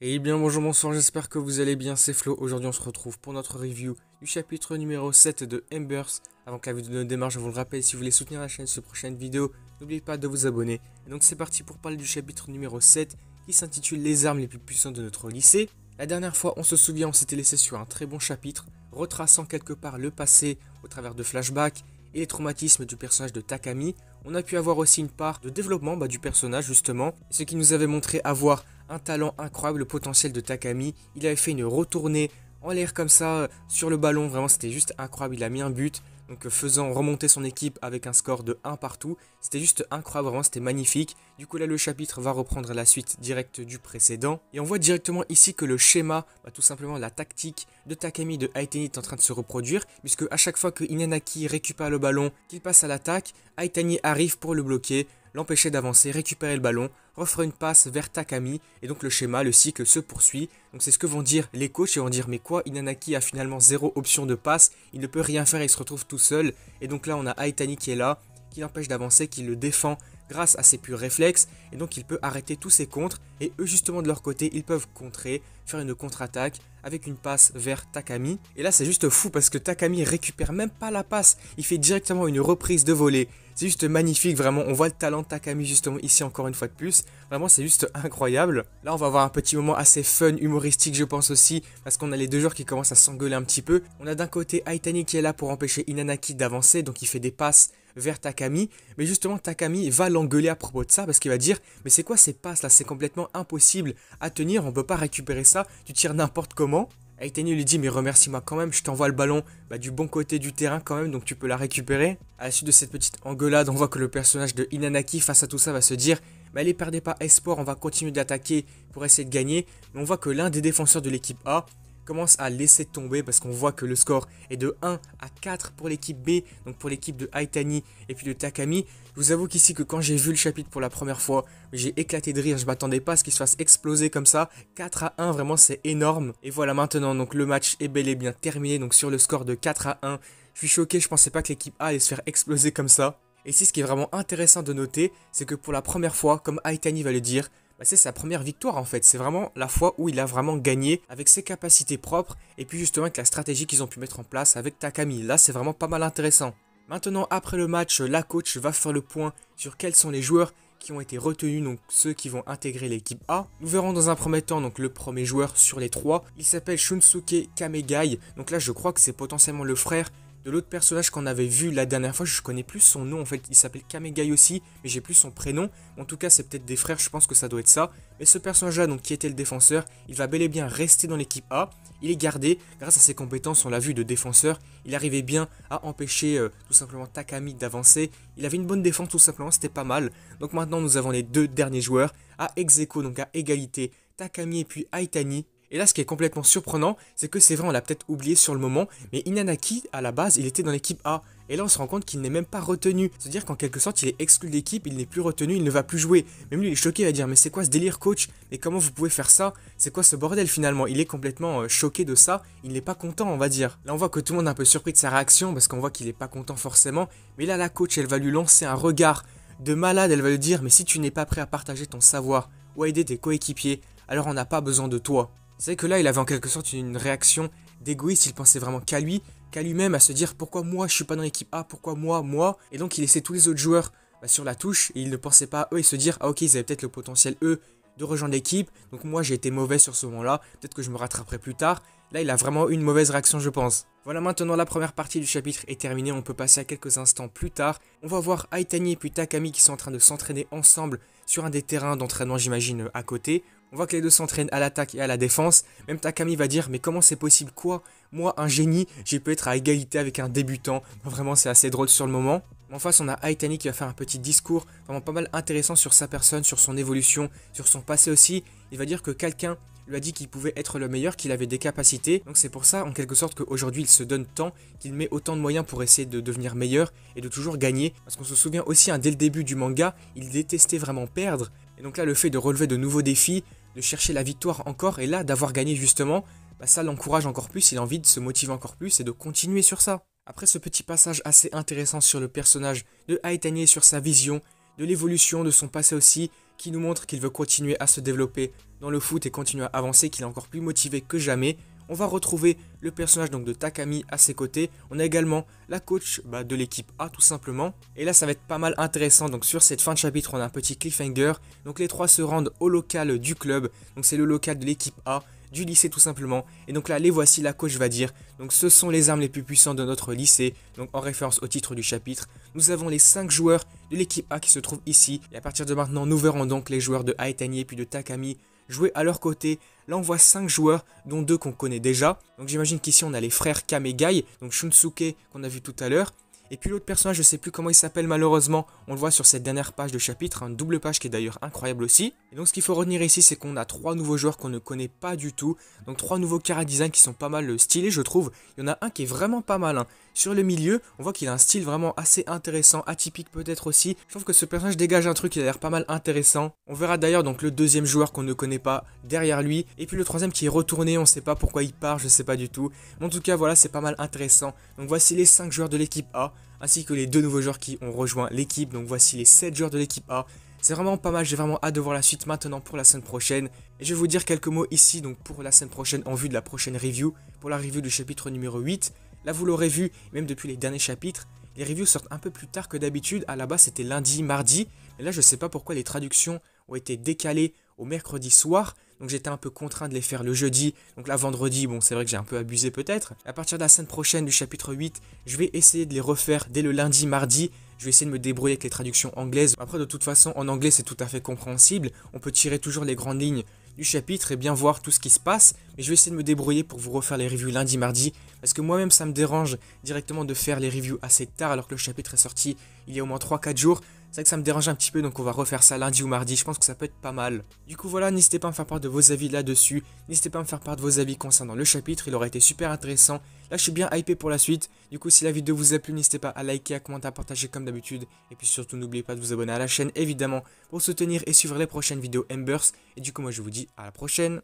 Et bien bonjour, bonsoir, j'espère que vous allez bien, c'est Flo. Aujourd'hui on se retrouve pour notre review du chapitre numéro 7 de Embers. Avant que la vidéo ne démarre, je vous le rappelle, si vous voulez soutenir la chaîne sur prochaine vidéo, n'oubliez pas de vous abonner. Et donc c'est parti pour parler du chapitre numéro 7 qui s'intitule Les armes les plus puissantes de notre lycée. La dernière fois, on se souvient, on s'était laissé sur un très bon chapitre, retraçant quelque part le passé au travers de flashbacks et les traumatismes du personnage de Takami. On a pu avoir aussi une part de développement du personnage justement, ce qui nous avait montré avoir un talent incroyable, le potentiel de Takami. Il avait fait une retournée en l'air comme ça sur le ballon, vraiment c'était juste incroyable, il a mis un but, donc faisant remonter son équipe avec un score de 1 partout, c'était juste incroyable, vraiment c'était magnifique. Du coup là le chapitre va reprendre la suite directe du précédent, et on voit directement ici que le schéma, tout simplement la tactique de Takami de Aitani est en train de se reproduire, puisque à chaque fois que Inanaki récupère le ballon, qu'il passe à l'attaque, Aitani arrive pour le bloquer, l'empêcher d'avancer, récupérer le ballon, offre une passe vers Takami, et donc le schéma, le cycle se poursuit. Donc c'est ce que vont dire les coachs, ils vont dire mais quoi, Inanaki a finalement zéro option de passe, il ne peut rien faire, il se retrouve tout seul, et donc là on a Aitani qui est là, qui l'empêche d'avancer, qui le défend grâce à ses purs réflexes, et donc il peut arrêter tous ses contres, et eux justement de leur côté, ils peuvent contrer, faire une contre-attaque, avec une passe vers Takami, et là c'est juste fou parce que Takami récupère même pas la passe, il fait directement une reprise de volée. C'est juste magnifique, vraiment, on voit le talent de Takami justement ici encore une fois de plus. Vraiment, c'est juste incroyable. Là, on va avoir un petit moment assez fun, humoristique, je pense aussi, parce qu'on a les deux joueurs qui commencent à s'engueuler un petit peu. On a d'un côté Aitani qui est là pour empêcher Inanaki d'avancer, donc il fait des passes vers Takami. Mais justement, Takami va l'engueuler à propos de ça, parce qu'il va dire « Mais c'est quoi ces passes là? C'est complètement impossible à tenir, on peut pas récupérer ça, tu tires n'importe comment. » Aitani lui dit mais remercie-moi quand même, je t'envoie le ballon du bon côté du terrain quand même, donc tu peux la récupérer. À la suite de cette petite engueulade, on voit que le personnage de Inanaki face à tout ça va se dire mais allez, perdez pas espoir, on va continuer d'attaquer pour essayer de gagner. Mais on voit que l'un des défenseurs de l'équipe A commence à laisser tomber parce qu'on voit que le score est de 1 à 4 pour l'équipe B, donc pour l'équipe de Aitani et puis de Takami. Je vous avoue qu'ici que quand j'ai vu le chapitre pour la première fois, j'ai éclaté de rire, je m'attendais pas à ce qu'il se fasse exploser comme ça. 4 à 1, vraiment c'est énorme. Et voilà maintenant, donc le match est bel et bien terminé, donc sur le score de 4 à 1. Je suis choqué, je pensais pas que l'équipe A allait se faire exploser comme ça. Et ici ce qui est vraiment intéressant de noter, c'est que pour la première fois, comme Aitani va le dire, c'est sa première victoire en fait, c'est vraiment la fois où il a vraiment gagné avec ses capacités propres et puis justement avec la stratégie qu'ils ont pu mettre en place avec Takami. Là c'est vraiment pas mal intéressant. Maintenant après le match, la coach va faire le point sur quels sont les joueurs qui ont été retenus, donc ceux qui vont intégrer l'équipe A. Nous verrons dans un premier temps donc le premier joueur sur les trois, il s'appelle Shunsuke Kamegai, donc là je crois que c'est potentiellement le frère de l'autre personnage qu'on avait vu la dernière fois. Je connais plus son nom en fait, il s'appelle Kamegai aussi, mais j'ai plus son prénom. En tout cas c'est peut-être des frères, je pense que ça doit être ça. Mais ce personnage là donc qui était le défenseur, il va bel et bien rester dans l'équipe A. Il est gardé grâce à ses compétences, on l'a vu, de défenseur. Il arrivait bien à empêcher tout simplement Takami d'avancer. Il avait une bonne défense tout simplement, c'était pas mal. Donc maintenant nous avons les deux derniers joueurs à ex-aequo, donc à égalité, Takami et puis Aitani. Et là, ce qui est complètement surprenant, c'est que c'est vrai, on l'a peut-être oublié sur le moment, mais Inanaki, à la base, il était dans l'équipe A. Et là, on se rend compte qu'il n'est même pas retenu. C'est-à-dire qu'en quelque sorte, il est exclu de l'équipe, il n'est plus retenu, il ne va plus jouer. Même lui, il est choqué, il va dire, mais c'est quoi ce délire, coach? Mais comment vous pouvez faire ça? C'est quoi ce bordel finalement? Il est complètement choqué de ça, il n'est pas content, on va dire. Là, on voit que tout le monde est un peu surpris de sa réaction, parce qu'on voit qu'il n'est pas content forcément. Mais là, la coach, elle va lui lancer un regard de malade, elle va lui dire, mais si tu n'es pas prêt à partager ton savoir ou à aider tes coéquipiers, alors on n'a pas besoin de toi. C'est que là, il avait en quelque sorte une réaction d'égoïste, il pensait vraiment qu'à lui, qu'à lui-même, à se dire pourquoi moi je suis pas dans l'équipe A, pourquoi moi, et donc il laissait tous les autres joueurs sur la touche, et il ne pensait pas à eux, et se dire, ah ok, ils avaient peut-être le potentiel, eux, de rejoindre l'équipe, donc moi j'ai été mauvais sur ce moment-là, peut-être que je me rattraperai plus tard. Là, il a vraiment eu une mauvaise réaction, je pense. Voilà, maintenant la première partie du chapitre est terminée, on peut passer à quelques instants plus tard. On va voir Aitani et puis Takami qui sont en train de s'entraîner ensemble sur un des terrains d'entraînement, j'imagine, à côté. On voit que les deux s'entraînent à l'attaque et à la défense. Même Takami va dire, mais comment c'est possible, quoi? Moi, un génie, j'ai pu être à égalité avec un débutant. Vraiment, c'est assez drôle sur le moment. En face, on a Aitani qui va faire un petit discours vraiment pas mal intéressant sur sa personne, sur son évolution, sur son passé aussi. Il va dire que quelqu'un lui a dit qu'il pouvait être le meilleur, qu'il avait des capacités. Donc c'est pour ça, en quelque sorte, qu'aujourd'hui, il se donne tant, qu'il met autant de moyens pour essayer de devenir meilleur et de toujours gagner. Parce qu'on se souvient aussi, dès le début du manga, il détestait vraiment perdre. Et donc là, le fait de relever de nouveaux défis, de chercher la victoire encore, et là, d'avoir gagné justement, ça l'encourage encore plus, il a envie de se motiver encore plus et de continuer sur ça. Après ce petit passage assez intéressant sur le personnage de Aitani et sur sa vision de l'évolution de son passé aussi, qui nous montre qu'il veut continuer à se développer dans le foot et continuer à avancer, qu'il est encore plus motivé que jamais. On va retrouver le personnage donc de Takami à ses côtés. On a également la coach de l'équipe A tout simplement. Et là ça va être pas mal intéressant. Donc sur cette fin de chapitre on a un petit cliffhanger. Donc les trois se rendent au local du club. Donc c'est le local de l'équipe A, du lycée tout simplement. Et donc là les voici, la coach va dire. Donc ce sont les armes les plus puissantes de notre lycée. Donc en référence au titre du chapitre. Nous avons les 5 joueurs de l'équipe A qui se trouvent ici. Et à partir de maintenant nous verrons donc les joueurs de Aitani et puis de Takami jouer à leur côté. Là on voit 5 joueurs dont 2 qu'on connaît déjà. Donc j'imagine qu'ici on a les frères Kamegai, donc Shunsuke qu'on a vu tout à l'heure. Et puis l'autre personnage, je sais plus comment il s'appelle malheureusement, on le voit sur cette dernière page de chapitre, une double page qui est d'ailleurs incroyable aussi. Et donc ce qu'il faut retenir ici, c'est qu'on a 3 nouveaux joueurs qu'on ne connaît pas du tout. Donc 3 nouveaux chara-design qui sont pas mal stylés je trouve. Il y en a un qui est vraiment pas mal. Sur le milieu, on voit qu'il a un style vraiment assez intéressant, atypique peut-être aussi. Je trouve que ce personnage dégage un truc qui a l'air pas mal intéressant. On verra d'ailleurs donc le deuxième joueur qu'on ne connaît pas derrière lui. Et puis le troisième qui est retourné, on sait pas pourquoi il part, je sais pas du tout. Mais en tout cas voilà, c'est pas mal intéressant. Donc voici les 5 joueurs de l'équipe A, ainsi que les 2 nouveaux joueurs qui ont rejoint l'équipe. Donc voici les 7 joueurs de l'équipe A. C'est vraiment pas mal, j'ai vraiment hâte de voir la suite maintenant pour la semaine prochaine. Et je vais vous dire quelques mots ici donc pour la semaine prochaine en vue de la prochaine review. Pour la review du chapitre numéro 8. Là vous l'aurez vu, même depuis les derniers chapitres, les reviews sortent un peu plus tard que d'habitude. À la base c'était lundi, mardi. Mais là je sais pas pourquoi les traductions ont été décalées au mercredi soir. Donc j'étais un peu contraint de les faire le jeudi. Donc là vendredi, bon c'est vrai que j'ai un peu abusé peut-être. À partir de la semaine prochaine du chapitre 8, je vais essayer de les refaire dès le lundi, mardi. Je vais essayer de me débrouiller avec les traductions anglaises. Après de toute façon en anglais c'est tout à fait compréhensible. On peut tirer toujours les grandes lignes du chapitre et bien voir tout ce qui se passe. Mais je vais essayer de me débrouiller pour vous refaire les reviews lundi, mardi. Parce que moi-même ça me dérange directement de faire les reviews assez tard alors que le chapitre est sorti il y a au moins 3-4 jours. C'est vrai que ça me dérange un petit peu, donc on va refaire ça lundi ou mardi, je pense que ça peut être pas mal. Du coup voilà, n'hésitez pas à me faire part de vos avis là-dessus, n'hésitez pas à me faire part de vos avis concernant le chapitre, il aurait été super intéressant. Là je suis bien hypé pour la suite, du coup si la vidéo vous a plu, n'hésitez pas à liker, à commenter, à partager comme d'habitude. Et puis surtout n'oubliez pas de vous abonner à la chaîne évidemment pour soutenir et suivre les prochaines vidéos Embers. Et du coup moi je vous dis à la prochaine.